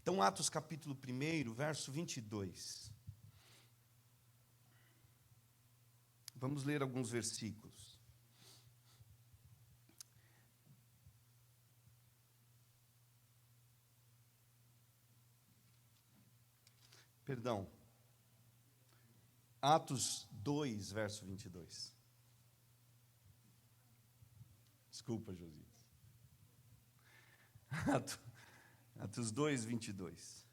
Então, Atos capítulo 1, verso 22. Vamos ler alguns versículos. Perdão. Atos 2, verso 22. Desculpa, Josias. Atos 2, 22.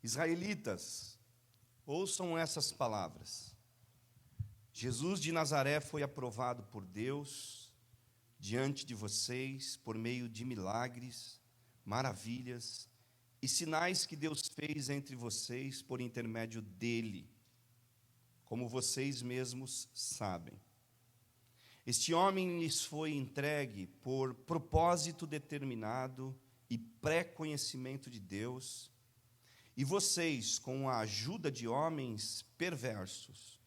Israelitas, ouçam essas palavras. Jesus de Nazaré foi aprovado por Deus diante de vocês por meio de milagres, maravilhas e sinais que Deus fez entre vocês por intermédio dele, como vocês mesmos sabem. Este homem lhes foi entregue por propósito determinado e pré-conhecimento de Deus, e vocês, com a ajuda de homens perversos,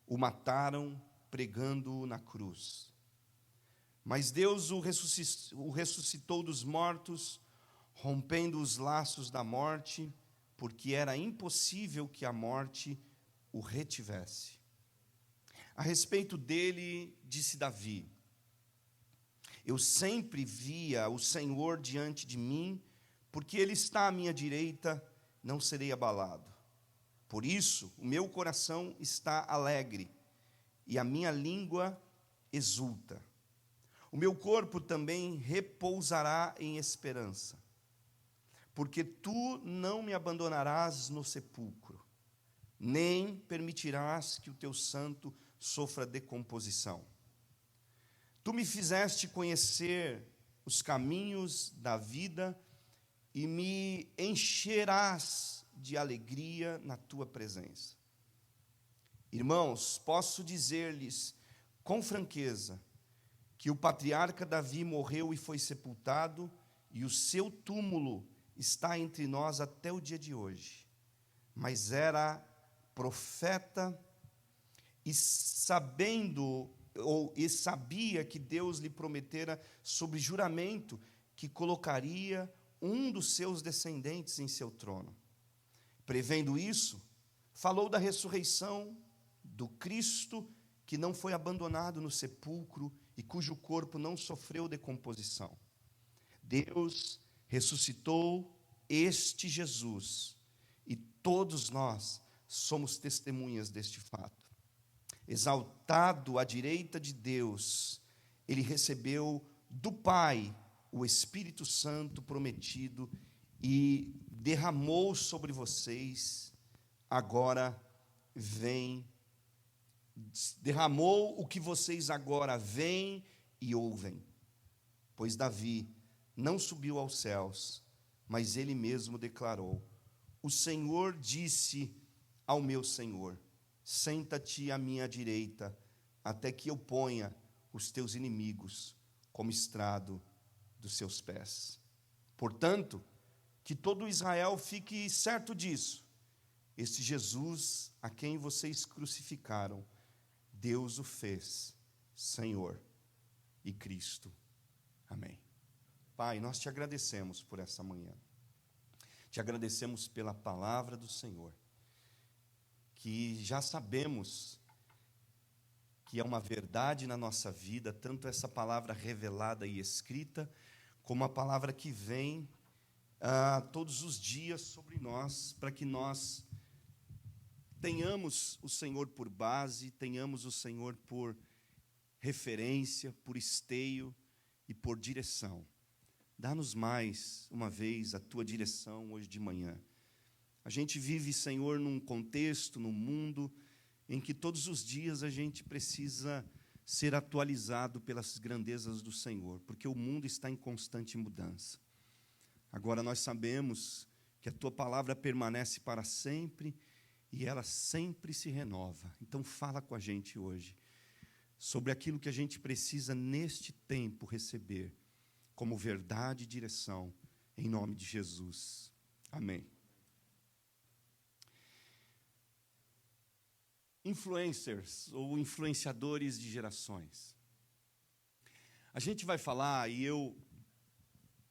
o mataram pregando-o na cruz. Mas Deus o ressuscitou dos mortos, rompendo os laços da morte, porque era impossível que a morte o retivesse. A respeito dele, disse Davi: eu sempre via o Senhor diante de mim, porque ele está à minha direita, não serei abalado. Por isso, o meu coração está alegre, e a minha língua exulta. O meu corpo também repousará em esperança, porque tu não me abandonarás no sepulcro, nem permitirás que o teu santo sofra decomposição. Tu me fizeste conhecer os caminhos da vida e me encherás de alegria na tua presença. Irmãos, posso dizer-lhes com franqueza que o patriarca Davi morreu e foi sepultado, e o seu túmulo está entre nós até o dia de hoje. Mas era profeta e sabia que Deus lhe prometera sobre juramento que colocaria um dos seus descendentes em seu trono. Prevendo isso, falou da ressurreição do Cristo, que não foi abandonado no sepulcro e cujo corpo não sofreu decomposição. Deus ressuscitou este Jesus, e todos nós somos testemunhas deste fato. Exaltado à direita de Deus, ele recebeu do Pai o Espírito Santo prometido e derramou sobre vocês, agora vem, derramou o que vocês agora veem e ouvem. Pois Davi não subiu aos céus, mas ele mesmo declarou: o Senhor disse ao meu Senhor: senta-te à minha direita, até que eu ponha os teus inimigos como estrado dos seus pés. Portanto, que todo Israel fique certo disso: este Jesus, a quem vocês crucificaram, Deus o fez Senhor e Cristo. Amém. Pai, nós te agradecemos por essa manhã. Te agradecemos pela palavra do Senhor, que já sabemos que é uma verdade na nossa vida, tanto essa palavra revelada e escrita, como a palavra que vem todos os dias sobre nós, para que nós tenhamos o Senhor por base, tenhamos o Senhor por referência, por esteio e por direção. Dá-nos mais uma vez a tua direção hoje de manhã. A gente vive, Senhor, num contexto, num mundo em que todos os dias a gente precisa ser atualizado pelas grandezas do Senhor, porque o mundo está em constante mudança. Agora nós sabemos que a tua palavra permanece para sempre e ela sempre se renova. Então fala com a gente hoje sobre aquilo que a gente precisa neste tempo receber como verdade e direção, em nome de Jesus. Amém. Influencers ou influenciadores de gerações. A gente vai falar, e eu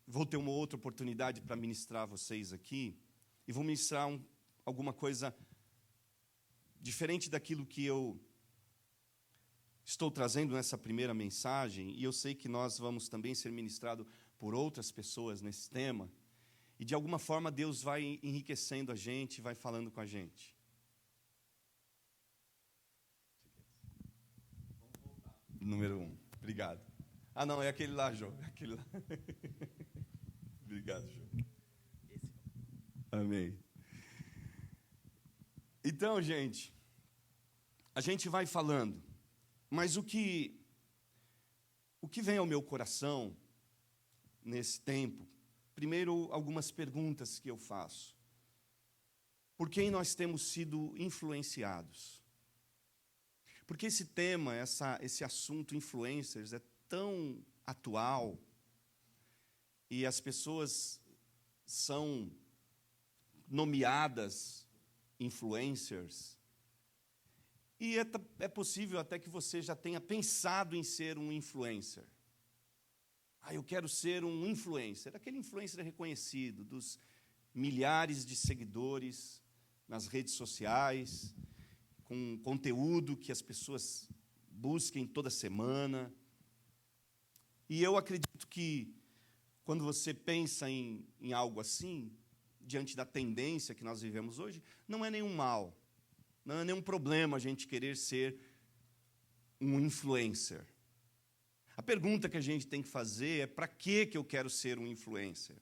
vou ter uma outra oportunidade para ministrar a vocês aqui, e vou ministrar alguma coisa diferente daquilo que eu estou trazendo nessa primeira mensagem, e eu sei que nós vamos também ser ministrados por outras pessoas nesse tema, e de alguma forma Deus vai enriquecendo a gente, vai falando com a gente. Número 1, obrigado. Ah, não, é aquele lá, Jô. É aquele lá. Obrigado, Jô. Amém. Então, gente, a gente vai falando, mas o que vem ao meu coração nesse tempo, primeiro, algumas perguntas que eu faço. Por quem nós temos sido influenciados? Porque esse tema, esse assunto influencers é tão atual e as pessoas são nomeadas influencers, e é possível até que você já tenha pensado em ser um influencer. Eu quero ser um influencer, aquele influencer reconhecido, dos milhares de seguidores nas redes sociais, com conteúdo que as pessoas busquem toda semana. E eu acredito que, quando você pensa em algo assim, diante da tendência que nós vivemos hoje, não é nenhum mal, não é nenhum problema a gente querer ser um influencer. A pergunta que a gente tem que fazer é: para que eu quero ser um influencer?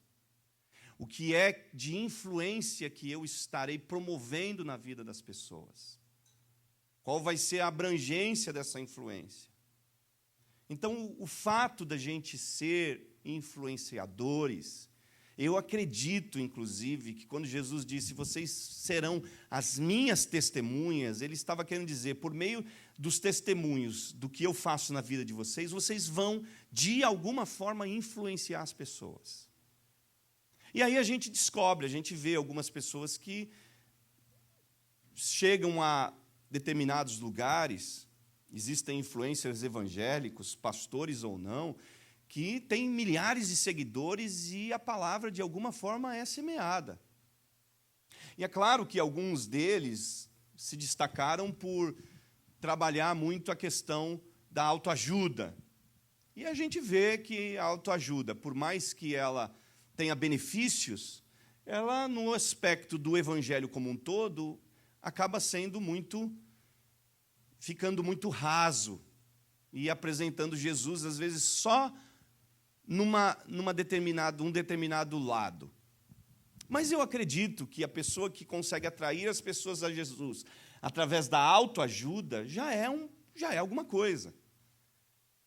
O que é de influência que eu estarei promovendo na vida das pessoas? Qual vai ser a abrangência dessa influência? Então, o fato da gente ser influenciadores, eu acredito, inclusive, que quando Jesus disse: vocês serão as minhas testemunhas, ele estava querendo dizer, por meio dos testemunhos do que eu faço na vida de vocês, vocês vão, de alguma forma, influenciar as pessoas. E aí a gente descobre, a gente vê algumas pessoas que chegam a determinados lugares, existem influencers evangélicos, pastores ou não, que têm milhares de seguidores e a palavra, de alguma forma, é semeada. E é claro que alguns deles se destacaram por trabalhar muito a questão da autoajuda. E a gente vê que a autoajuda, por mais que ela tenha benefícios, ela, no aspecto do evangelho como um todo, acaba ficando muito raso e apresentando Jesus, às vezes, só num determinado lado. Mas eu acredito que a pessoa que consegue atrair as pessoas a Jesus através da autoajuda já é alguma coisa.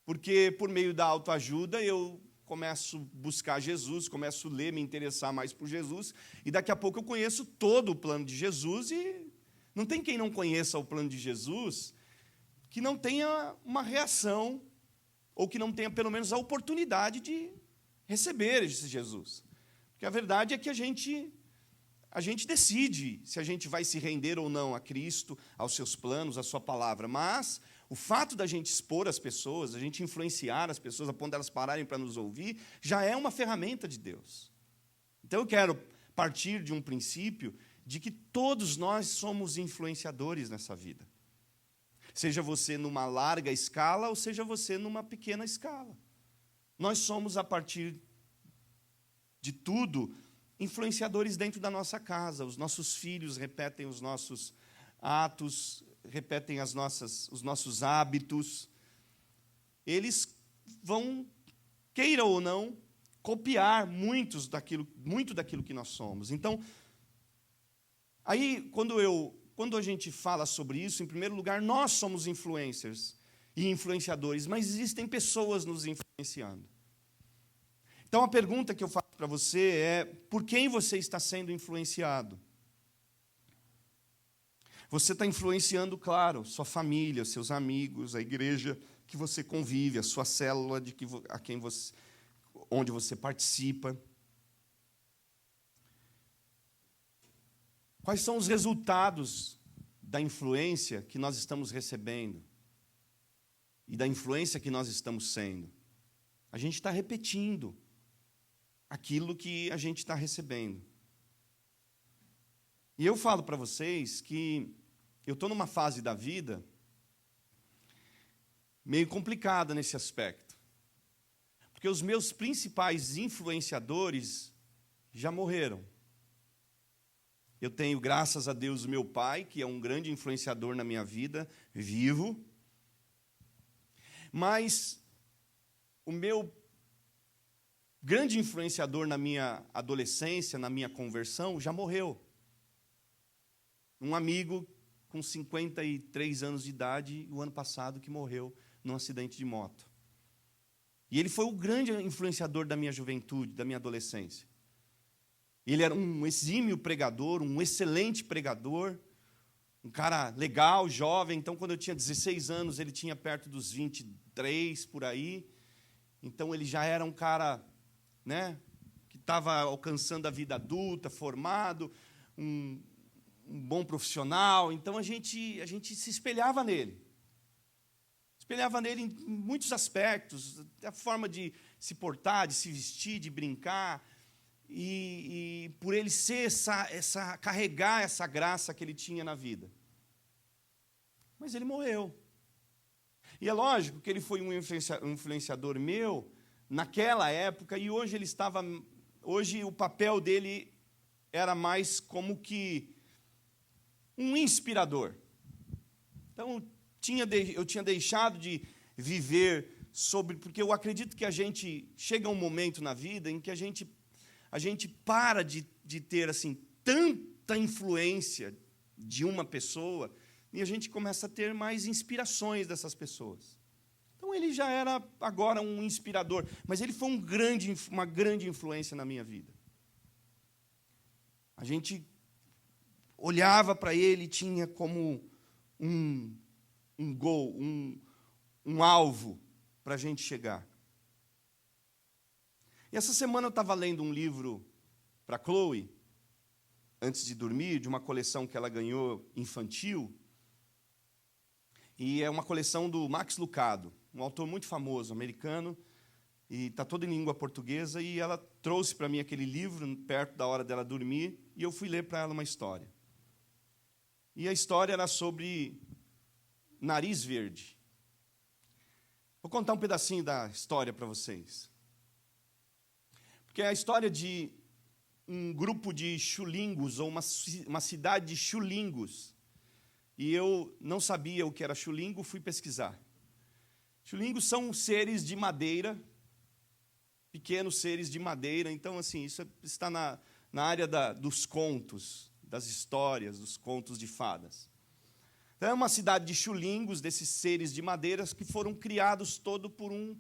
Porque, por meio da autoajuda, eu começo a buscar Jesus, começo a ler, me interessar mais por Jesus, e daqui a pouco eu conheço todo o plano de Jesus, e não tem quem não conheça o plano de Jesus que não tenha uma reação, ou que não tenha, pelo menos, a oportunidade de receber esse Jesus. Porque a verdade é que a gente decide se a gente vai se render ou não a Cristo, aos seus planos, à sua palavra. Mas o fato da gente expor as pessoas, da gente influenciar as pessoas, a ponto delas pararem para nos ouvir, já é uma ferramenta de Deus. Então eu quero partir de um princípio de que todos nós somos influenciadores nessa vida. Seja você numa larga escala ou seja você numa pequena escala. Nós somos, a partir de tudo, influenciadores dentro da nossa casa. Os nossos filhos repetem os nossos atos, repetem os nossos hábitos. Eles vão, queira ou não, copiar muito daquilo que nós somos. Então, aí, quando a gente fala sobre isso, em primeiro lugar, nós somos influencers e influenciadores, mas existem pessoas nos influenciando. Então, a pergunta que eu faço para você é: por quem você está sendo influenciado? Você está influenciando, claro, sua família, seus amigos, a igreja que você convive, a sua célula onde você participa. Quais são os resultados da influência que nós estamos recebendo e da influência que nós estamos sendo? A gente está repetindo. aquilo que a gente está recebendo. E eu falo para vocês que eu estou numa fase da vida meio complicada nesse aspecto. Porque os meus principais influenciadores já morreram. Eu tenho, graças a Deus, o meu pai, que é um grande influenciador na minha vida, vivo. Mas o meu grande influenciador na minha adolescência, na minha conversão, já morreu. Um amigo com 53 anos de idade, o ano passado, que morreu num acidente de moto. E ele foi o grande influenciador da minha juventude, da minha adolescência. Ele era um exímio pregador, um excelente pregador, um cara legal, jovem. Então, quando eu tinha 16 anos, ele tinha perto dos 23, por aí. Então, ele já era um cara, né, que estava alcançando a vida adulta, formado, um bom profissional. Então, a gente se espelhava nele. Espelhava nele em muitos aspectos, a forma de se portar, de se vestir, de brincar. E por ele ser carregar essa graça que ele tinha na vida. Mas ele morreu. E é lógico que ele foi um influenciador meu naquela época, e hoje o papel dele era mais como que um inspirador. Então, eu tinha deixado de viver porque eu acredito que a gente chega a um momento na vida em que a gente para de ter assim tanta influência de uma pessoa e a gente começa a ter mais inspirações dessas pessoas. Então ele já era agora um inspirador, mas ele foi uma grande influência na minha vida. A gente olhava para ele e tinha como um goal, um alvo para a gente chegar. E essa semana eu estava lendo um livro para a Chloe, antes de dormir, de uma coleção que ela ganhou infantil. E é uma coleção do Max Lucado, um autor muito famoso, americano, e está todo em língua portuguesa, e ela trouxe para mim aquele livro perto da hora dela dormir, e eu fui ler para ela uma história. E a história era sobre nariz verde. Vou contar um pedacinho da história para vocês. Porque é a história de um grupo de chulingos, ou uma cidade de chulingos. E eu não sabia o que era chulingo, fui pesquisar. Chulingos são seres de madeira, pequenos seres de madeira. Então, assim, isso está na área dos contos, das histórias, dos contos de fadas. Então, é uma cidade de chulingos, desses seres de madeira, que foram criados todo por um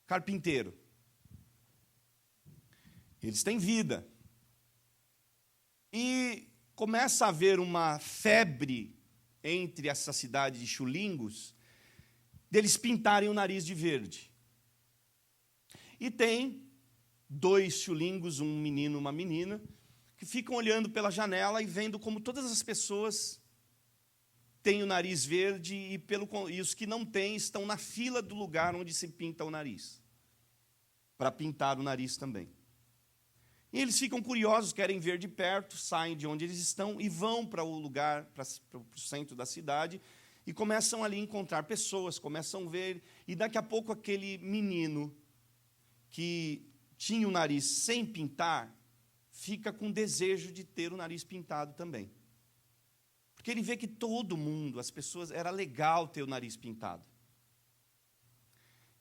carpinteiro. Eles têm vida. E começa a haver uma febre entre essa cidade de chulingos, deles pintarem o nariz de verde. E tem 2 chulingos, um menino e uma menina, que ficam olhando pela janela e vendo como todas as pessoas têm o nariz verde e os que não têm estão na fila do lugar onde se pinta o nariz, para pintar o nariz também. E eles ficam curiosos, querem ver de perto, saem de onde eles estão e vão para o lugar, para o centro da cidade, e começam ali a encontrar pessoas, começam a ver, e daqui a pouco aquele menino que tinha o nariz sem pintar, fica com desejo de ter o nariz pintado também. Porque ele vê que todo mundo, as pessoas, era legal ter o nariz pintado.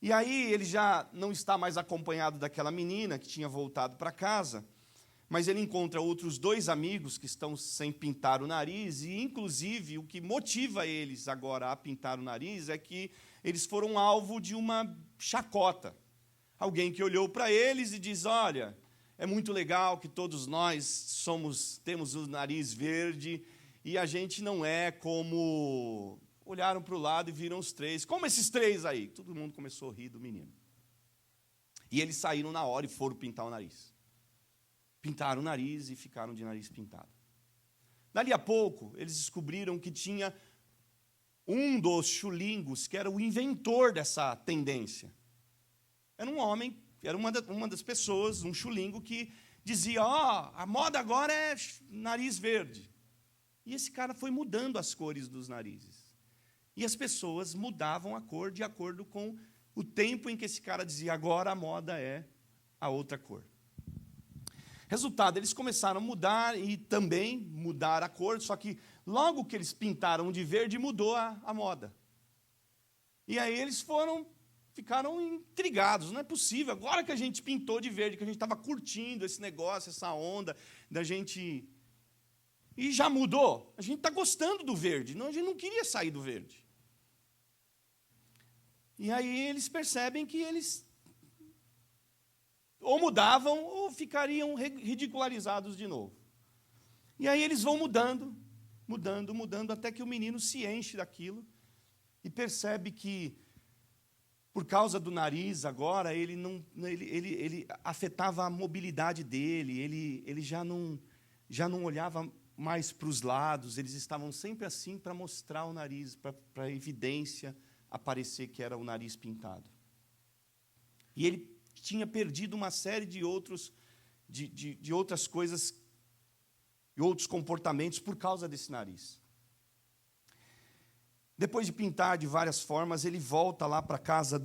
E aí ele já não está mais acompanhado daquela menina que tinha voltado para casa, mas ele encontra outros 2 amigos que estão sem pintar o nariz, e inclusive o que motiva eles agora a pintar o nariz é que eles foram alvo de uma chacota. Alguém que olhou para eles e diz: olha, é muito legal que todos nós temos o nariz verde e a gente não é como... Olharam para o lado e viram os 3. Como esses 3 aí? Todo mundo começou a rir do menino. E eles saíram na hora e foram pintar o nariz. Pintaram o nariz e ficaram de nariz pintado. Dali a pouco, eles descobriram que tinha um dos chulingos que era o inventor dessa tendência. Era um homem era uma das pessoas, um chulingo, que dizia, a moda agora é nariz verde. E esse cara foi mudando as cores dos narizes. E as pessoas mudavam a cor de acordo com o tempo em que esse cara dizia, agora a moda é a outra cor. Resultado, eles começaram a mudar e também mudar a cor, só que logo que eles pintaram de verde, mudou a moda. E aí eles ficaram intrigados, não é possível, agora que a gente pintou de verde, que a gente estava curtindo esse negócio, essa onda da gente... E já mudou, a gente está gostando do verde, não, a gente não queria sair do verde. E aí eles percebem que eles ou mudavam ou ficariam ridicularizados de novo. E aí eles vão mudando, até que o menino se enche daquilo e percebe que, por causa do nariz agora, ele afetava a mobilidade dele, ele já não olhava mais para os lados, eles estavam sempre assim para mostrar o nariz, para a evidência aparecer que era o nariz pintado. E ele tinha perdido uma série de outras coisas e outros comportamentos por causa desse nariz. Depois de pintar de várias formas, ele volta lá para a casa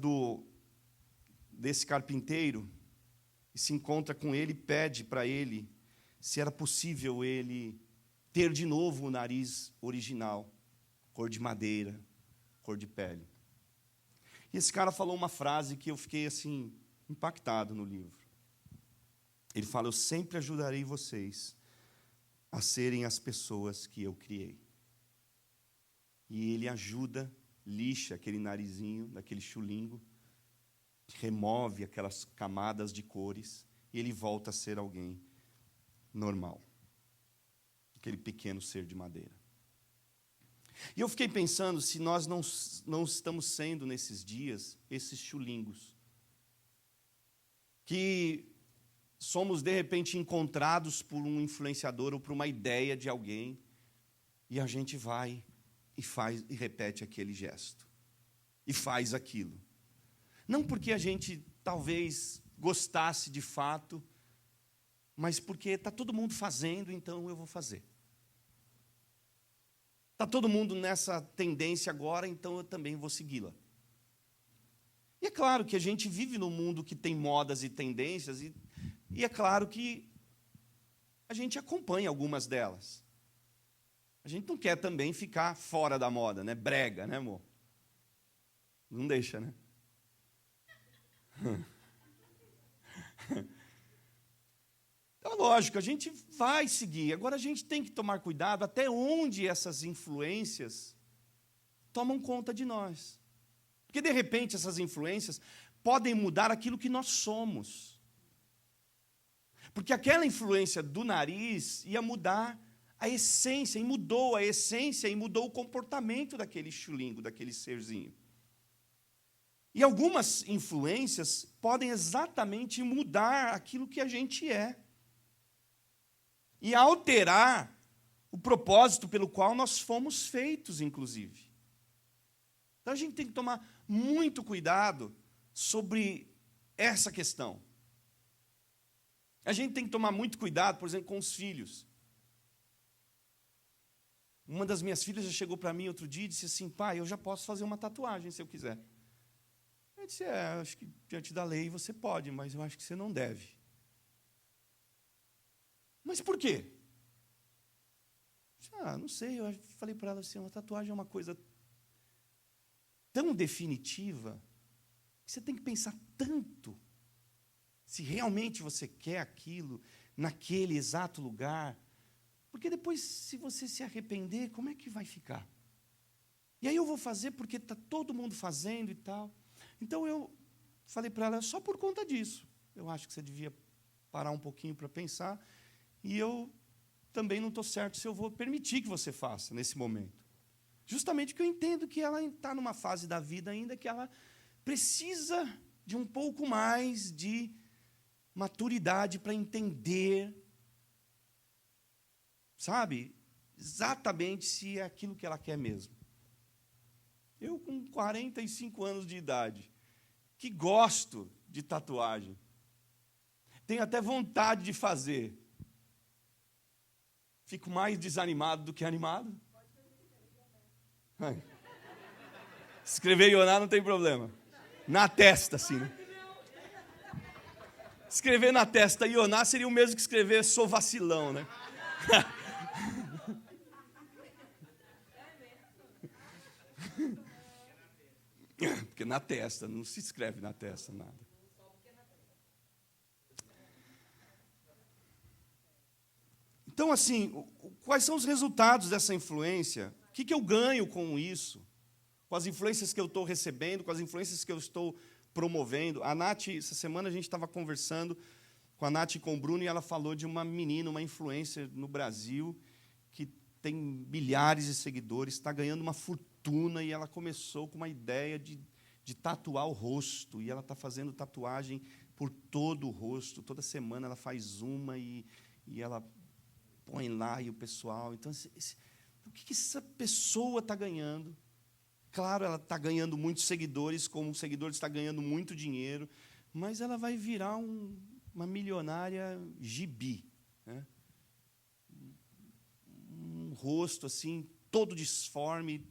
desse carpinteiro e se encontra com ele e pede para ele se era possível ele ter de novo o nariz original, cor de madeira, cor de pele. E esse cara falou uma frase que eu fiquei assim impactado no livro. Ele fala, eu sempre ajudarei vocês a serem as pessoas que eu criei. E ele ajuda, lixa aquele narizinho, daquele chulingo, remove aquelas camadas de cores, e ele volta a ser alguém normal. Aquele pequeno ser de madeira. E eu fiquei pensando se nós não estamos sendo, nesses dias, esses chulingos, que somos, de repente, encontrados por um influenciador ou por uma ideia de alguém, e a gente vai e faz e repete aquele gesto, e faz aquilo. Não porque a gente talvez gostasse de fato, mas porque está todo mundo fazendo, então eu vou fazer. Está todo mundo nessa tendência agora, então eu também vou segui-la. E é claro que a gente vive num mundo que tem modas e tendências, e é claro que a gente acompanha algumas delas. A gente não quer também ficar fora da moda, né? Brega, né, amor? Não deixa, né? Então, lógico, a gente vai seguir. Agora, a gente tem que tomar cuidado até onde essas influências tomam conta de nós. Porque, de repente, essas influências podem mudar aquilo que nós somos. Porque aquela influência do nariz ia mudar a essência, e mudou a essência, e mudou o comportamento daquele chulingo, daquele serzinho. E algumas influências podem exatamente mudar aquilo que a gente é. E alterar o propósito pelo qual nós fomos feitos, inclusive. Então, a gente tem que tomar muito cuidado sobre essa questão. A gente tem que tomar muito cuidado, por exemplo, com os filhos. Uma das minhas filhas já chegou para mim outro dia e disse assim, pai, eu já posso fazer uma tatuagem se eu quiser. Eu disse, acho que diante da lei você pode, mas eu acho que você não deve. Mas por quê? Não sei, eu falei para ela assim, uma tatuagem é uma coisa tão definitiva, que você tem que pensar tanto se realmente você quer aquilo, naquele exato lugar, porque depois, se você se arrepender, como é que vai ficar? E aí eu vou fazer porque está todo mundo fazendo e tal. Então eu falei para ela, só por conta disso, eu acho que você devia parar um pouquinho para pensar, e eu também não estou certo se eu vou permitir que você faça nesse momento. Justamente porque eu entendo que ela está numa fase da vida ainda que ela precisa de um pouco mais de maturidade para entender, sabe, exatamente se é aquilo que ela quer mesmo. Eu, com 45 anos de idade, que gosto de tatuagem, tenho até vontade de fazer. Fico mais desanimado do que animado. Escrever Ioná não tem problema. Na testa, assim, né? Escrever na testa Ioná seria o mesmo que escrever sou vacilão, né? Porque na testa, não se escreve na testa nada. Então, assim, quais são os resultados dessa influência? O que eu ganho com isso? Com as influências que eu estou recebendo, com as influências que eu estou promovendo. A Nath, essa semana a gente estava conversando com a Nath e com o Bruno, e ela falou de uma menina, uma influencer no Brasil, que tem milhares de seguidores, está ganhando uma fortuna, e ela começou com uma ideia de tatuar o rosto, e ela está fazendo tatuagem por todo o rosto. Toda semana ela faz uma e ela põe lá, e o pessoal... Então, o que essa pessoa está ganhando? Claro, ela está ganhando muitos seguidores, como o seguidor está ganhando muito dinheiro, mas ela vai virar uma milionária gibi, né? Um rosto assim, todo disforme,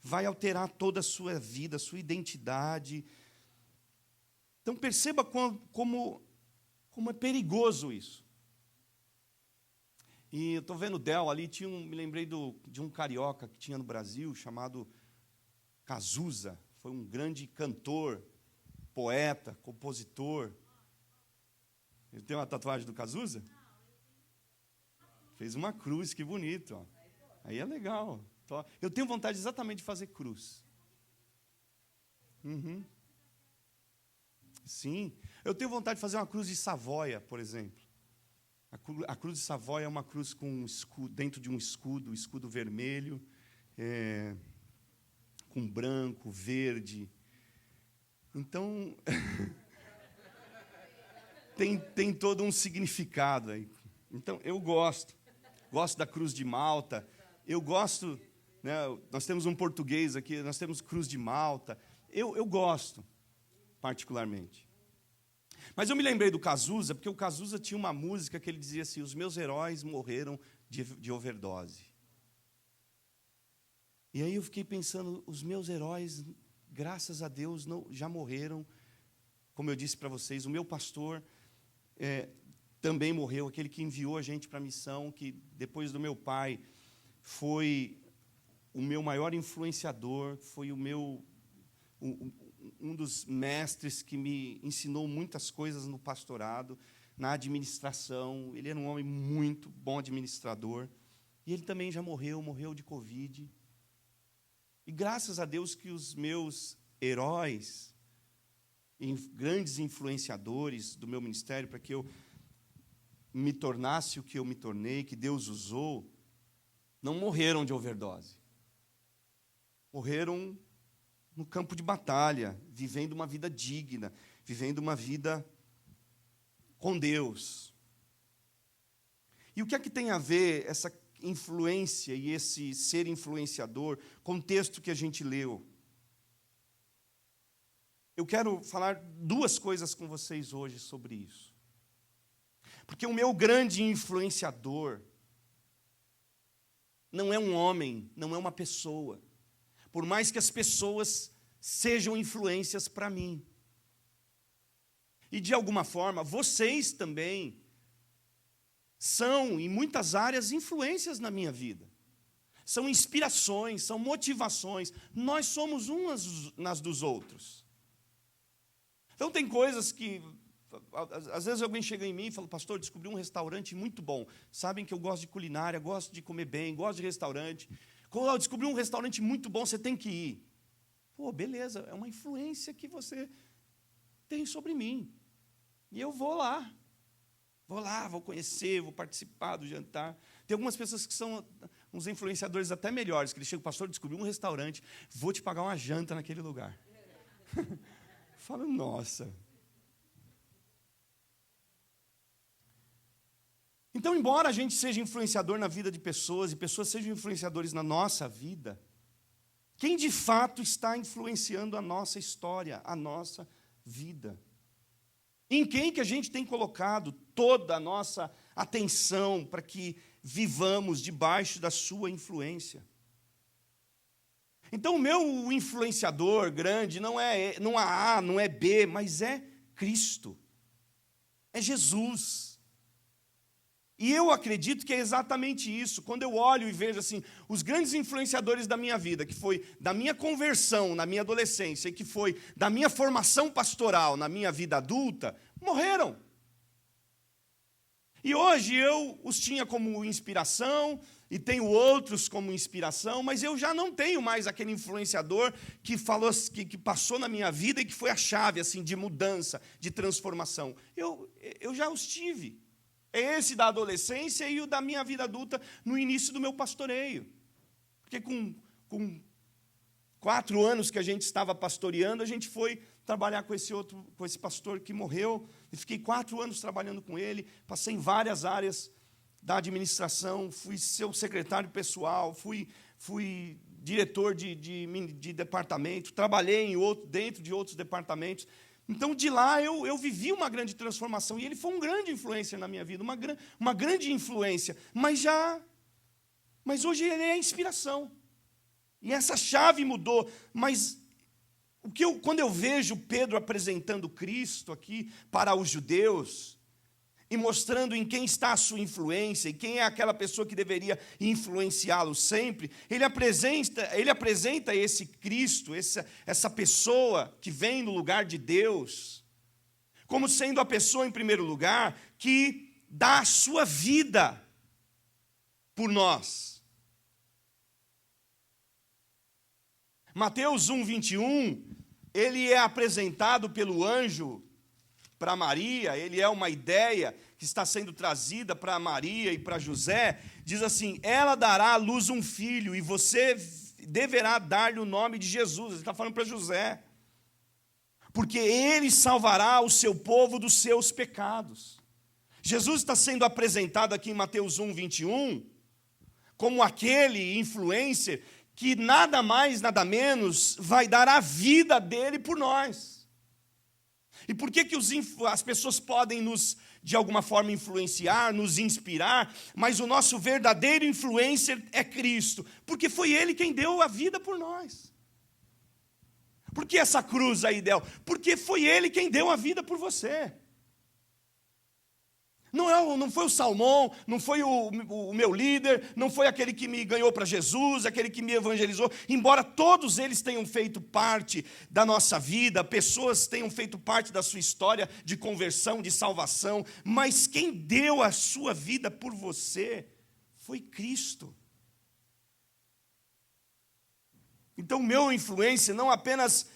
vai alterar toda a sua vida, a sua identidade. Então perceba como é perigoso isso. E eu estou vendo o Del ali, me lembrei de um carioca que tinha no Brasil, chamado Cazuza. Foi um grande cantor, poeta, compositor. Ele tem uma tatuagem do Cazuza? Fez uma cruz, que bonito. Ó. Aí é legal. Eu tenho vontade exatamente de fazer cruz. Uhum. Sim. Eu tenho vontade de fazer uma cruz de Savoia, por exemplo. A cruz de Savoia é uma cruz com um escudo, dentro de um escudo vermelho, com branco, verde. Então, tem todo um significado aí. Então, eu gosto da cruz de Malta. Eu gosto, né, nós temos um português aqui, nós temos cruz de Malta. Eu gosto, particularmente. Mas eu me lembrei do Cazuza, porque o Cazuza tinha uma música que ele dizia assim: os meus heróis morreram de overdose. E aí eu fiquei pensando, os meus heróis, graças a Deus, já morreram. Como eu disse para vocês, o meu pastor também morreu, aquele que enviou a gente para a missão, que depois do meu pai foi o meu maior influenciador, foi um dos mestres que me ensinou muitas coisas no pastorado, na administração. Ele era um homem muito bom administrador. E ele também já morreu de Covid. E graças a Deus que os meus heróis, grandes influenciadores do meu ministério, para que eu me tornasse o que eu me tornei, que Deus usou, não morreram de overdose. Morreram no campo de batalha, vivendo uma vida digna, vivendo uma vida com Deus. E o que é que tem a ver essa influência e esse ser influenciador com o texto que a gente leu? Eu quero falar duas coisas com vocês hoje sobre isso. Porque o meu grande influenciador não é um homem, não é uma pessoa. Por mais que as pessoas sejam influências para mim. E, de alguma forma, vocês também são, em muitas áreas, influências na minha vida. São inspirações, são motivações. Nós somos uns nas dos outros. Então, tem coisas que, às vezes, alguém chega em mim e fala: pastor, descobri um restaurante muito bom. Sabem que eu gosto de culinária, gosto de comer bem, gosto de restaurante. Quando eu descobri um restaurante muito bom, você tem que ir. Pô, beleza, é uma influência que você tem sobre mim. E eu vou lá, vou conhecer, vou participar do jantar. Tem algumas pessoas que são uns influenciadores até melhores, que eles chegam: pastor, descobri um restaurante, vou te pagar uma janta naquele lugar. Fala, nossa. Então, embora a gente seja influenciador na vida de pessoas, e pessoas sejam influenciadores na nossa vida, quem de fato está influenciando a nossa história, a nossa vida? Em quem que a gente tem colocado toda a nossa atenção para que vivamos debaixo da sua influência? Então, o meu influenciador grande não é A, não é B, mas é Cristo. É Jesus. E eu acredito que é exatamente isso. Quando eu olho e vejo assim, os grandes influenciadores da minha vida, que foi da minha conversão na minha adolescência e que foi da minha formação pastoral na minha vida adulta, morreram. E hoje eu os tinha como inspiração e tenho outros como inspiração, mas eu já não tenho mais aquele influenciador que falou, que passou na minha vida e que foi a chave assim de mudança, de transformação. Eu já os tive. É esse da adolescência e o da minha vida adulta no início do meu pastoreio. Porque com 4 anos que a gente estava pastoreando, a gente foi trabalhar com esse pastor que morreu. E fiquei 4 anos trabalhando com ele, passei em várias áreas da administração, fui seu secretário pessoal, fui diretor de departamento, trabalhei dentro de outros departamentos. Então, de lá, eu vivi uma grande transformação. E ele foi um grande influencer na minha vida, uma grande influência. Mas hoje ele é a inspiração. E essa chave mudou. Mas quando eu vejo Pedro apresentando Cristo aqui para os judeus, e mostrando em quem está a sua influência, e quem é aquela pessoa que deveria influenciá-lo sempre, ele apresenta esse Cristo, essa pessoa que vem no lugar de Deus, como sendo a pessoa, em primeiro lugar, que dá a sua vida por nós. Mateus 1:21, ele é apresentado pelo anjo para Maria, ele é uma ideia que está sendo trazida para Maria e para José, diz assim: ela dará à luz um filho, e você deverá dar-lhe o nome de Jesus. Ele está falando para José, porque ele salvará o seu povo dos seus pecados. Jesus está sendo apresentado aqui em Mateus 1:21, como aquele influencer que nada mais, nada menos vai dar a vida dele por nós. E por que as pessoas podem nos, de alguma forma, influenciar, nos inspirar, mas o nosso verdadeiro influencer é Cristo? Porque foi Ele quem deu a vida por nós. Por que essa cruz aí, Del? Porque foi Ele quem deu a vida por você. Não foi o Salmão, não foi o meu líder, não foi aquele que me ganhou para Jesus, aquele que me evangelizou, embora todos eles tenham feito parte da nossa vida, pessoas tenham feito parte da sua história de conversão, de salvação, mas quem deu a sua vida por você foi Cristo. Então, o meu influência não apenas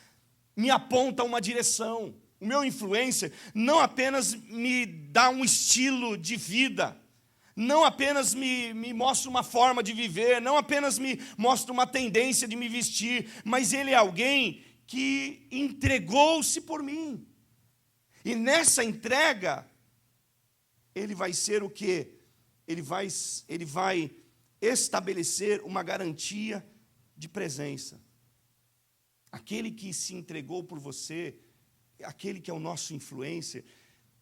me aponta uma direção, o meu influencer não apenas me dá um estilo de vida, não apenas me mostra uma forma de viver, não apenas me mostra uma tendência de me vestir, mas ele é alguém que entregou-se por mim. E nessa entrega, ele vai ser o quê? Ele vai estabelecer uma garantia de presença. Aquele que se entregou por você, aquele que é o nosso influencer,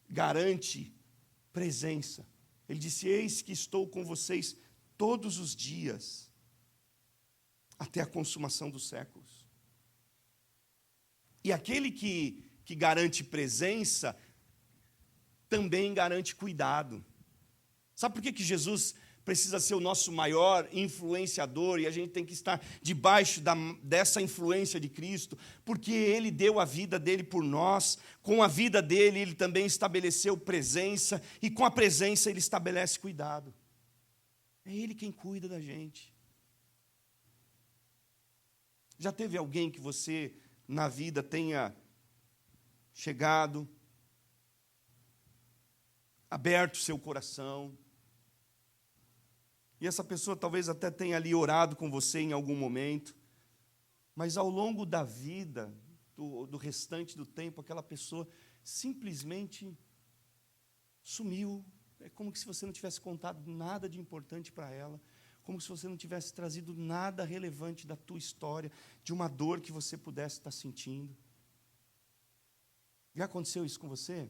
garante presença. Ele disse: eis que estou com vocês todos os dias, até a consumação dos séculos. E aquele que garante presença, também garante cuidado. Sabe por que Jesus precisa ser o nosso maior influenciador e a gente tem que estar debaixo dessa influência de Cristo? Porque Ele deu a vida dele por nós, com a vida dele Ele também estabeleceu presença, e com a presença Ele estabelece cuidado. É Ele quem cuida da gente. Já teve alguém que você na vida tenha chegado, aberto seu coração, e essa pessoa talvez até tenha ali orado com você em algum momento, mas ao longo da vida, do restante do tempo, aquela pessoa simplesmente sumiu. É como se você não tivesse contado nada de importante para ela, como se você não tivesse trazido nada relevante da tua história, de uma dor que você pudesse estar sentindo. Já aconteceu isso com você?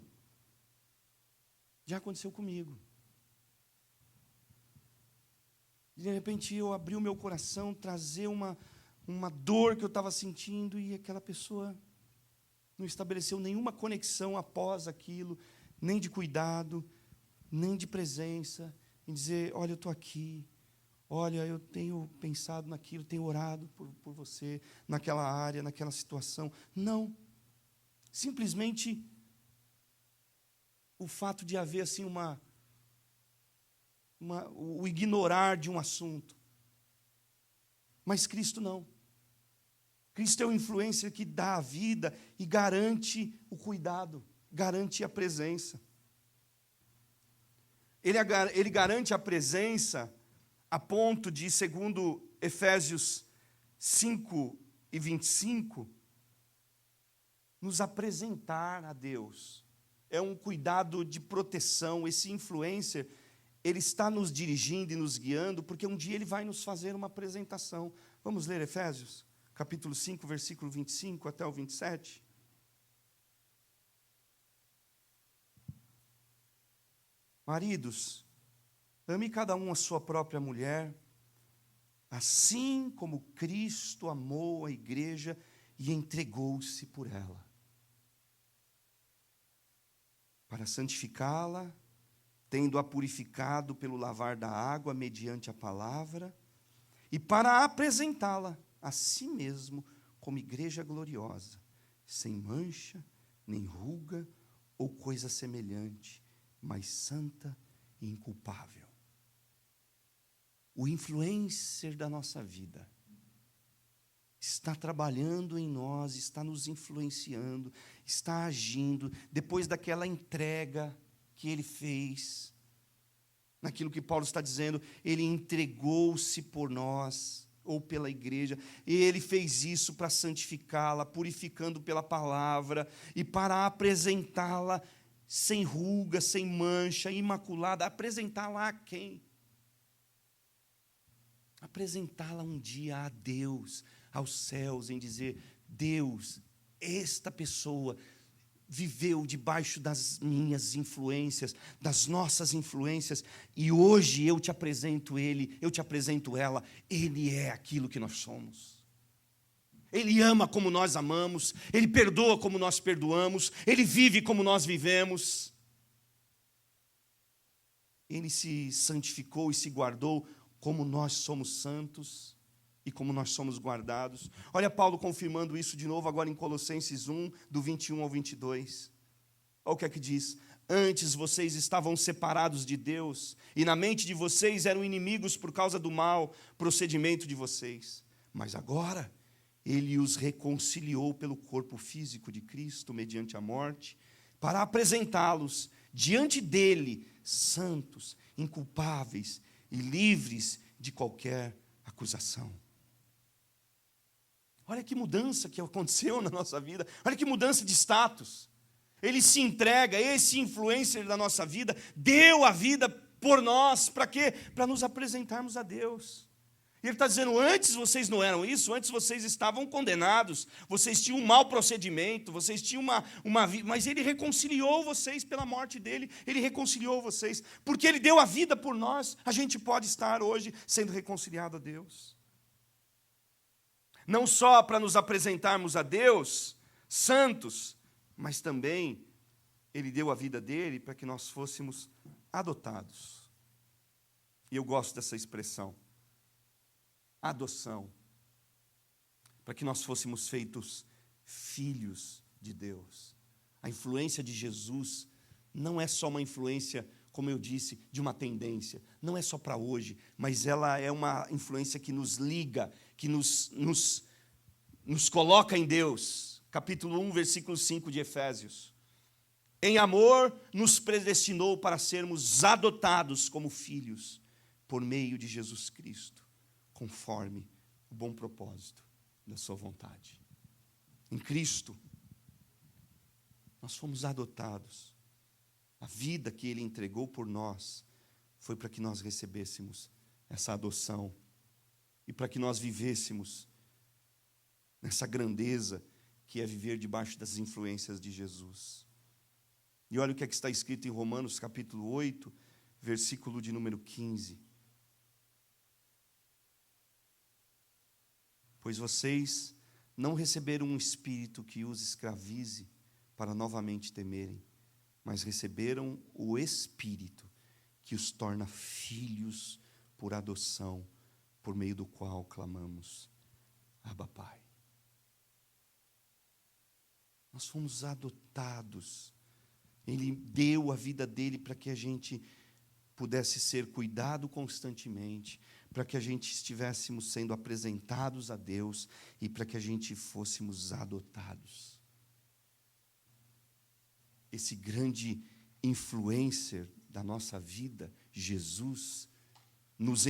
Já aconteceu comigo. De repente eu abri o meu coração, trazer uma dor que eu estava sentindo, e aquela pessoa não estabeleceu nenhuma conexão após aquilo, nem de cuidado, nem de presença, em dizer, olha, eu estou aqui, olha, eu tenho pensado naquilo, tenho orado por você, naquela área, naquela situação. Não. Simplesmente o fato de haver assim o ignorar de um assunto. Mas Cristo não. Cristo é o influencer que dá a vida e garante o cuidado, garante a presença. Ele garante a presença a ponto de, segundo Efésios 5:25, nos apresentar a Deus. É um cuidado de proteção. Esse influencer, ele está nos dirigindo e nos guiando, porque um dia ele vai nos fazer uma apresentação. Vamos ler Efésios, capítulo 5, versículo 25 até o 27. Maridos, ame cada um a sua própria mulher, assim como Cristo amou a igreja e entregou-se por ela, para santificá-la, tendo-a purificado pelo lavar da água mediante a palavra, e para apresentá-la a si mesmo como igreja gloriosa, sem mancha, nem ruga ou coisa semelhante, mas santa e inculpável. O influencer da nossa vida está trabalhando em nós, está nos influenciando, está agindo, depois daquela entrega que ele fez, naquilo que Paulo está dizendo, ele entregou-se por nós, ou pela igreja, e ele fez isso para santificá-la, purificando pela palavra, e para apresentá-la sem ruga, sem mancha, imaculada. Apresentá-la a quem? Apresentá-la um dia a Deus, aos céus, em dizer, Deus, esta pessoa viveu debaixo das minhas influências, das nossas influências, e hoje eu te apresento ele, eu te apresento ela, ele é aquilo que nós somos. Ele ama como nós amamos, ele perdoa como nós perdoamos, ele vive como nós vivemos. Ele se santificou e se guardou como nós somos santos e como nós somos guardados. Olha Paulo confirmando isso de novo agora em Colossenses 1, do 21 ao 22. Olha o que é que diz. Antes vocês estavam separados de Deus, e na mente de vocês eram inimigos por causa do mau procedimento de vocês. Mas agora ele os reconciliou pelo corpo físico de Cristo, mediante a morte, para apresentá-los diante dele, santos, inculpáveis e livres de qualquer acusação. Olha que mudança que aconteceu na nossa vida, olha que mudança de status. Ele se entrega, esse influencer da nossa vida, deu a vida por nós, para quê? Para nos apresentarmos a Deus. E ele está dizendo, antes vocês não eram isso, antes vocês estavam condenados, vocês tinham um mau procedimento, vocês tinham uma vida, mas ele reconciliou vocês pela morte dele, ele reconciliou vocês, porque ele deu a vida por nós, a gente pode estar hoje sendo reconciliado a Deus. Não só para nos apresentarmos a Deus, santos, mas também ele deu a vida dele para que nós fôssemos adotados. E eu gosto dessa expressão. Adoção, para que nós fôssemos feitos filhos de Deus. A influência de Jesus não é só uma influência, como eu disse, de uma tendência, não é só para hoje, mas ela é uma influência que nos liga, que nos coloca em Deus. Capítulo 1, versículo 5 de Efésios. Em amor, nos predestinou para sermos adotados como filhos, por meio de Jesus Cristo, conforme o bom propósito da sua vontade. Em Cristo, nós fomos adotados. A vida que Ele entregou por nós foi para que nós recebêssemos essa adoção e para que nós vivêssemos nessa grandeza que é viver debaixo das influências de Jesus. E olha o que é que está escrito em Romanos capítulo 8, versículo de número 15. Pois vocês não receberam um espírito que os escravize para novamente temerem, mas receberam o Espírito que os torna filhos por adoção, por meio do qual clamamos, Abba, Pai. Nós fomos adotados. Ele deu a vida dele para que a gente pudesse ser cuidado constantemente, para que a gente estivéssemos sendo apresentados a Deus e para que a gente fôssemos adotados. Esse grande influencer da nossa vida, Jesus, nos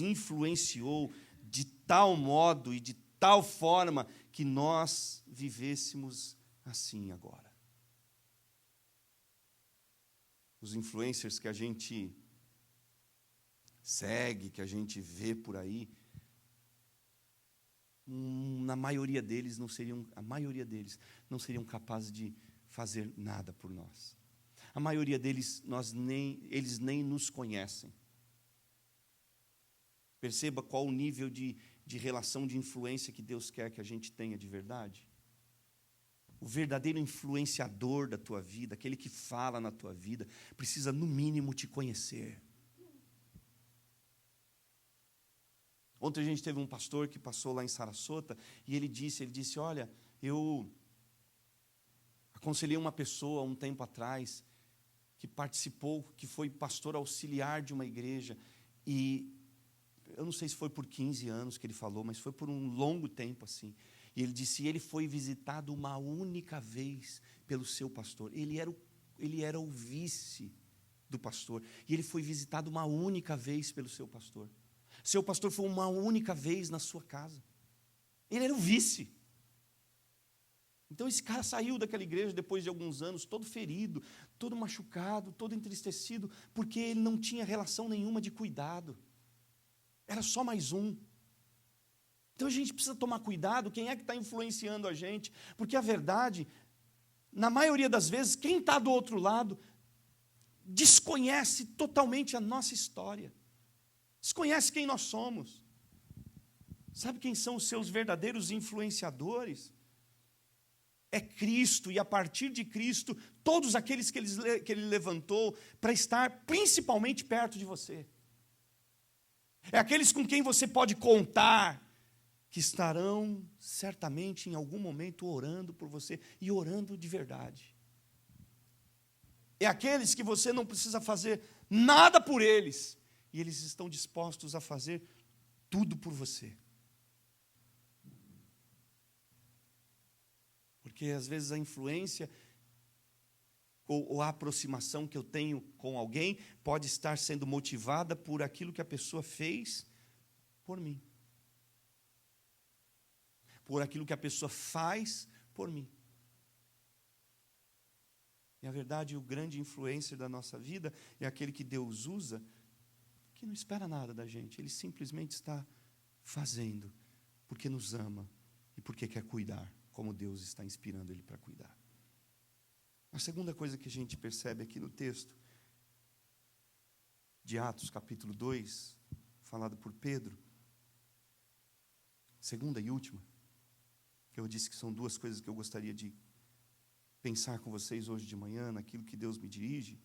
influenciou de tal modo e de tal forma que nós vivêssemos assim agora. Os influencers que a gente segue, que a gente vê por aí, a maioria deles não seriam capazes de fazer nada por nós. A maioria deles, eles nem nos conhecem. Perceba qual o nível de relação de influência que Deus quer que a gente tenha de verdade. O verdadeiro influenciador da tua vida, aquele que fala na tua vida, precisa no mínimo te conhecer. Ontem a gente teve um pastor que passou lá em Sarasota e ele disse, olha, eu aconselhei uma pessoa um tempo atrás que participou, que foi pastor auxiliar de uma igreja, e eu não sei se foi por 15 anos que ele falou, mas foi por um longo tempo assim. E ele disse, ele foi visitado uma única vez pelo seu pastor. Ele era o vice do pastor, e ele foi visitado uma única vez pelo seu pastor. Seu pastor foi uma única vez na sua casa. Ele era o vice. Então esse cara saiu daquela igreja depois de alguns anos, todo ferido, todo machucado, todo entristecido, porque ele não tinha relação nenhuma de cuidado. Era só mais um. Então a gente precisa tomar cuidado, quem é que está influenciando a gente, porque a verdade, na maioria das vezes, quem está do outro lado, desconhece totalmente a nossa história, desconhece quem nós somos. Sabe quem são os seus verdadeiros influenciadores? É Cristo, e a partir de Cristo, todos aqueles que ele levantou para estar principalmente perto de você. É aqueles com quem você pode contar, que estarão certamente em algum momento orando por você, e orando de verdade. É aqueles que você não precisa fazer nada por eles, e eles estão dispostos a fazer tudo por você. Porque às vezes a influência ou a aproximação que eu tenho com alguém pode estar sendo motivada por aquilo que a pessoa fez por mim. Por aquilo que a pessoa faz por mim. E a verdade, o grande influencer da nossa vida é aquele que Deus usa, que não espera nada da gente. Ele simplesmente está fazendo porque nos ama e porque quer cuidar, como Deus está inspirando ele para cuidar. A segunda coisa que a gente percebe aqui no texto de Atos, capítulo 2, falado por Pedro, segunda e última, que eu disse que são duas coisas que eu gostaria de pensar com vocês hoje de manhã, naquilo que Deus me dirige,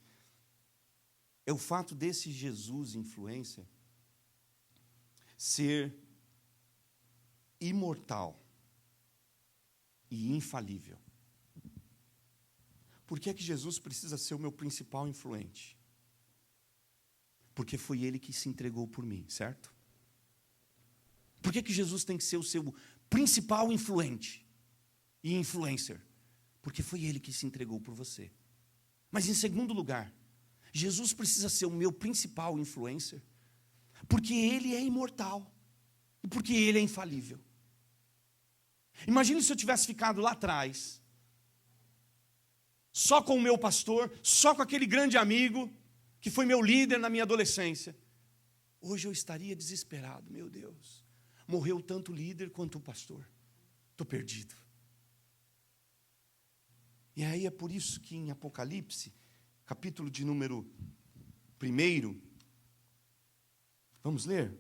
é o fato desse Jesus influência ser imortal e infalível. Por que é que Jesus precisa ser o meu principal influente? Porque foi Ele que se entregou por mim, certo? Por que que Jesus tem que ser o seu principal influente e influencer? Porque foi Ele que se entregou por você. Mas em segundo lugar, Jesus precisa ser o meu principal influencer, porque Ele é imortal e porque Ele é infalível. Imagine se eu tivesse ficado lá atrás, só com o meu pastor, só com aquele grande amigo, que foi meu líder na minha adolescência. Hoje eu estaria desesperado, meu Deus. Morreu tanto o líder quanto o pastor. Estou perdido. E aí é por isso que em Apocalipse, capítulo de número 1, vamos ler?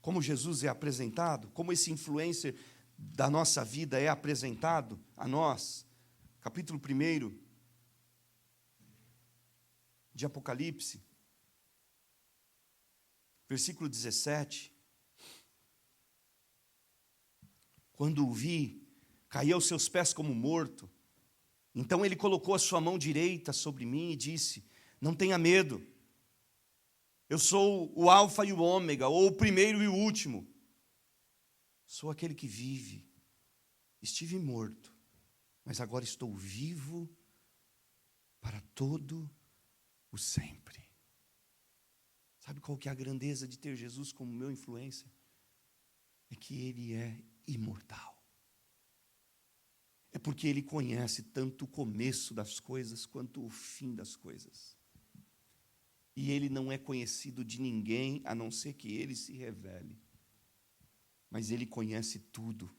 Como Jesus é apresentado, como esse influencer da nossa vida é apresentado a nós. Capítulo 1 de Apocalipse, versículo 17. Quando o vi, caí aos seus pés como morto. Então ele colocou a sua mão direita sobre mim e disse: não tenha medo. Eu sou o Alfa e o Ômega, ou o primeiro e o último. Sou aquele que vive. Estive morto, mas agora estou vivo para todo o sempre. Sabe qual que é a grandeza de ter Jesus como meu influência? É que Ele é imortal. É porque Ele conhece tanto o começo das coisas quanto o fim das coisas. E Ele não é conhecido de ninguém, a não ser que Ele se revele. Mas Ele conhece tudo.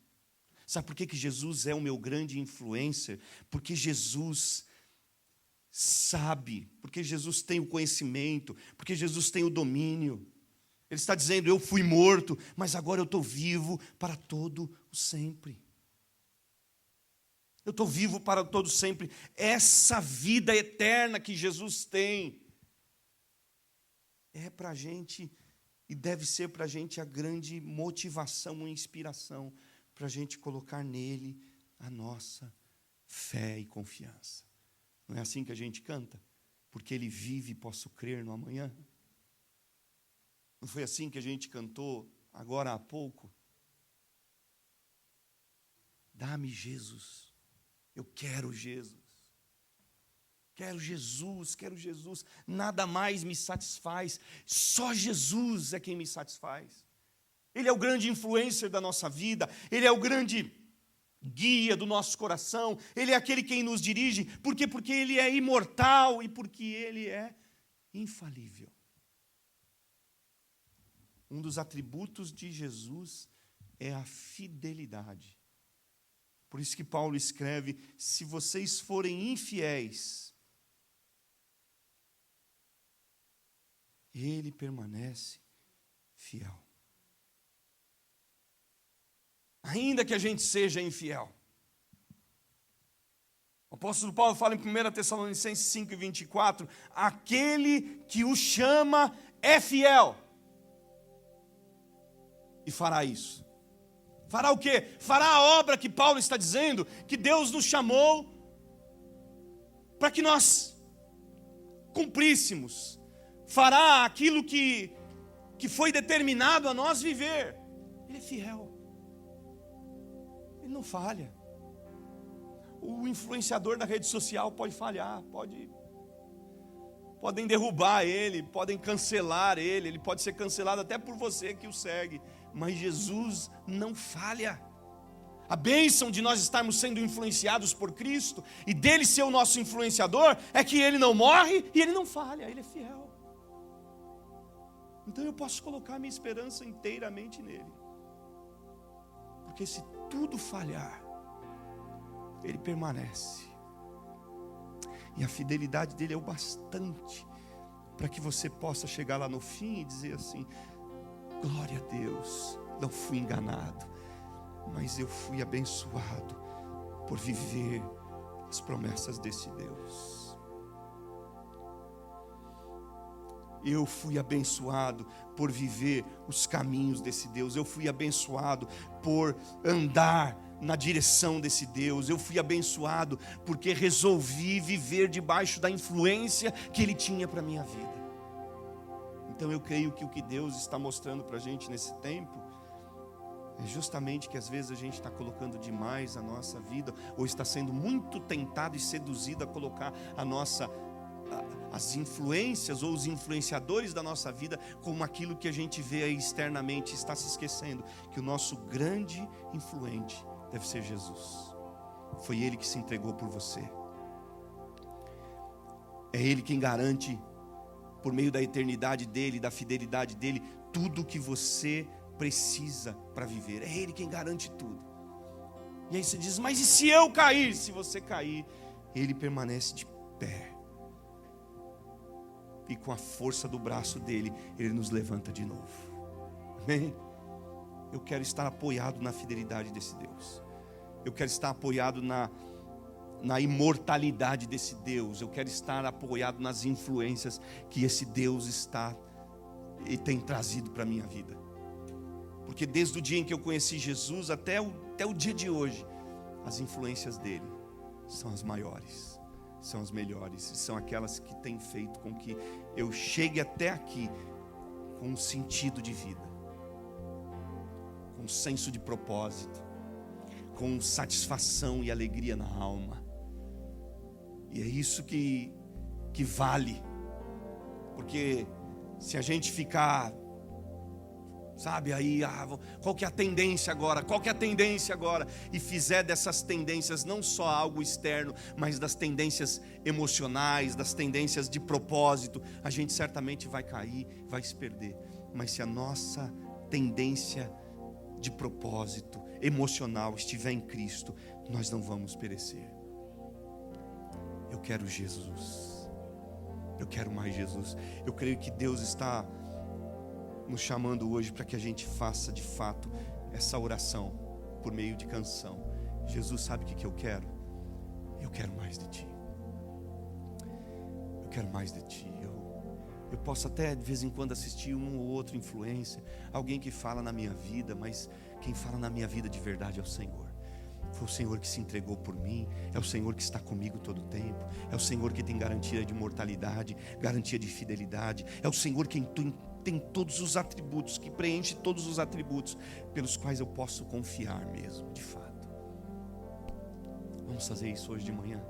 Sabe por que Jesus é o meu grande influencer? Porque Jesus sabe, porque Jesus tem o conhecimento, porque Jesus tem o domínio. Ele está dizendo: eu fui morto, mas agora eu estou vivo para todo o sempre. Eu estou vivo para todo sempre. Essa vida eterna que Jesus tem é para a gente, e deve ser para a gente a grande motivação e inspiração, para a gente colocar nele a nossa fé e confiança. Não é assim que a gente canta? Porque Ele vive e posso crer no amanhã. Não foi assim que a gente cantou agora há pouco? Dá-me Jesus, eu quero Jesus. Quero Jesus, quero Jesus. Nada mais me satisfaz. Só Jesus é quem me satisfaz. Ele é o grande influencer da nossa vida. Ele é o grande guia do nosso coração. Ele é aquele quem nos dirige. Por quê? Porque Ele é imortal e porque Ele é infalível. Um dos atributos de Jesus é a fidelidade. Por isso que Paulo escreve: se vocês forem infiéis, Ele permanece fiel. Ainda que a gente seja infiel. O apóstolo Paulo fala em 1 Tessalonicenses 5:24, aquele que o chama é fiel. E fará isso. Fará o quê? Fará a obra que Paulo está dizendo, que Deus nos chamou para que nós cumpríssemos. Fará aquilo que foi determinado a nós viver. Ele é fiel. Ele não falha. O influenciador da rede social pode falhar, podem derrubar ele, podem cancelar ele pode ser cancelado até por você que o segue, mas Jesus não falha. A bênção de nós estarmos sendo influenciados por Cristo e dele ser o nosso influenciador é que ele não morre e ele não falha, ele é fiel. Então eu posso colocar minha esperança inteiramente nele, porque se tudo falhar, ele permanece. E a fidelidade dele é o bastante para que você possa chegar lá no fim e dizer assim: glória a Deus, não fui enganado, mas eu fui abençoado por viver as promessas desse Deus. Eu fui abençoado por viver os caminhos desse Deus. Eu fui abençoado por andar na direção desse Deus. Eu fui abençoado porque resolvi viver debaixo da influência que Ele tinha para a minha vida. Então eu creio que o que Deus está mostrando para a gente nesse tempo é justamente que às vezes a gente está colocando demais a nossa vida, ou está sendo muito tentado e seduzido a colocar as influências ou os influenciadores da nossa vida como aquilo que a gente vê aí externamente. Está se esquecendo que o nosso grande influente deve ser Jesus. Foi Ele que se entregou por você. É Ele quem garante, por meio da eternidade dEle, da fidelidade dEle, tudo o que você precisa para viver. É Ele quem garante tudo. E aí você diz, mas e se eu cair? Se você cair, Ele permanece de pé. E com a força do braço dele, Ele nos levanta de novo. Amém? Eu quero estar apoiado na fidelidade desse Deus. Eu quero estar apoiado na imortalidade desse Deus. Eu quero estar apoiado nas influências que esse Deus está e tem trazido para a minha vida. Porque desde o dia em que eu conheci Jesus até o dia de hoje, as influências dele são as maiores, são as melhores, e são aquelas que têm feito com que eu chegue até aqui com um sentido de vida, com um senso de propósito, com satisfação e alegria na alma. E é isso que vale. Porque se a gente ficar, sabe, aí, qual que é a tendência agora? Qual que é a tendência agora? E fizer dessas tendências não só algo externo, mas das tendências emocionais, das tendências de propósito, a gente certamente vai cair, vai se perder. Mas se a nossa tendência de propósito emocional estiver em Cristo, nós não vamos perecer. Eu quero Jesus. Eu quero mais Jesus. Eu creio que Deus está nos chamando hoje para que a gente faça de fato essa oração por meio de canção. Jesus, sabe o que eu quero? Eu quero mais de Ti. Eu quero mais de Ti. Eu posso até de vez em quando assistir um ou outro influência, alguém que fala na minha vida, mas quem fala na minha vida de verdade é o Senhor. Foi o Senhor que se entregou por mim, é o Senhor que está comigo todo o tempo, é o Senhor que tem garantia de imortalidade, garantia de fidelidade, é o Senhor quem tem todos os atributos, que preenche todos os atributos pelos quais eu posso confiar mesmo, de fato. Vamos fazer isso hoje de manhã?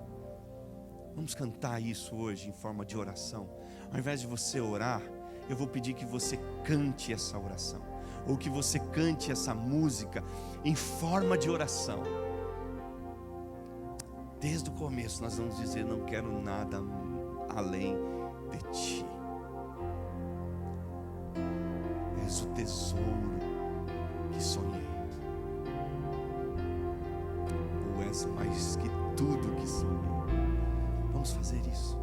Vamos cantar isso hoje em forma de oração. Ao invés de você orar, eu vou pedir que você cante essa oração, ou que você cante essa música em forma de oração. Desde o começo nós vamos dizer: não quero nada além de Ti. És o tesouro que sonhei, ou és mais que tudo que sonhei. Vamos fazer isso.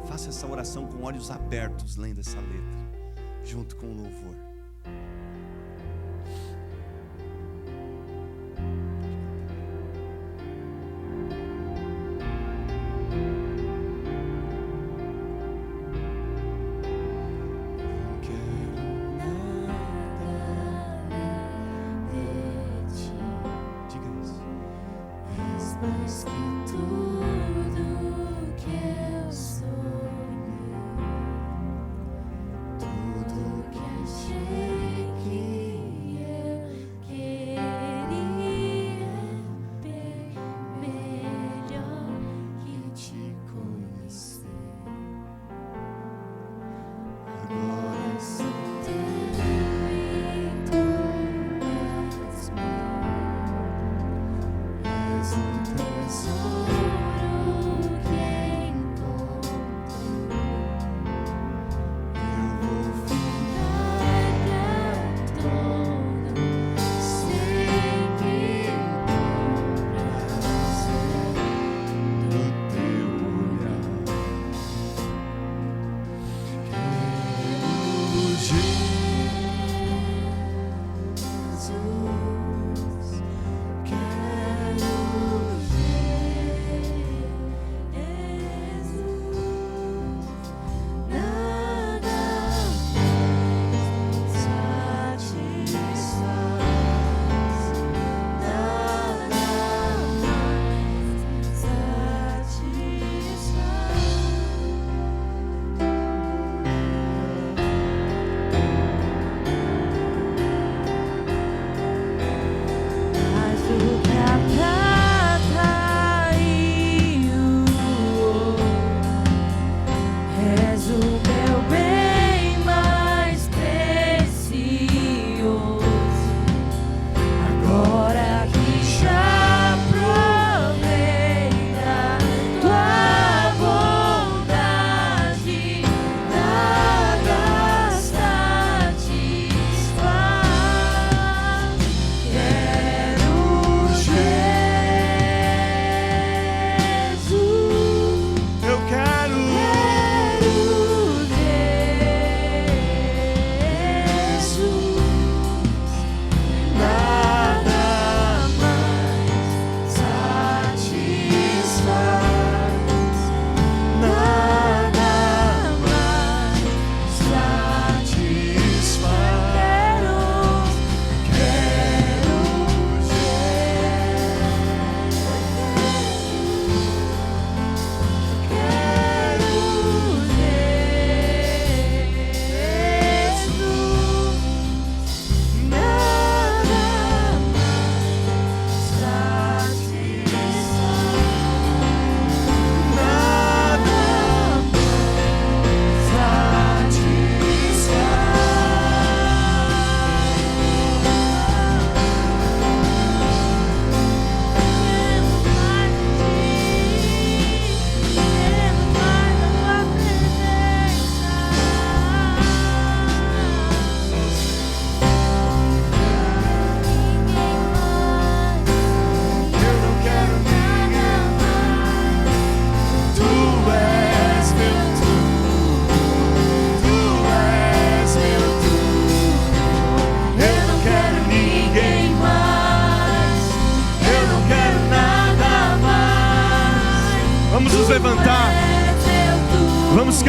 Faça essa oração com olhos abertos, lendo essa letra, junto com o louvor. Quero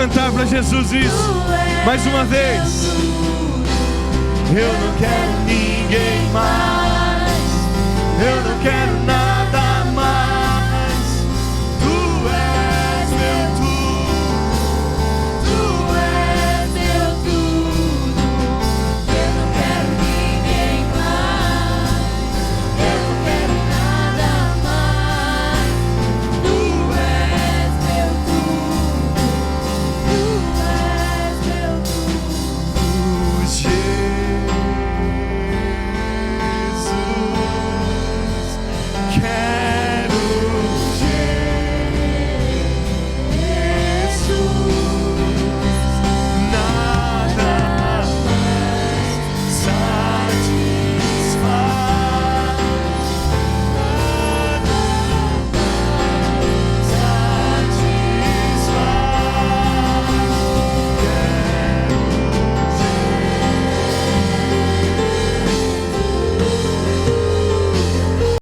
cantar para Jesus isso. Mais uma vez. Eu não quero ninguém mais. Eu não quero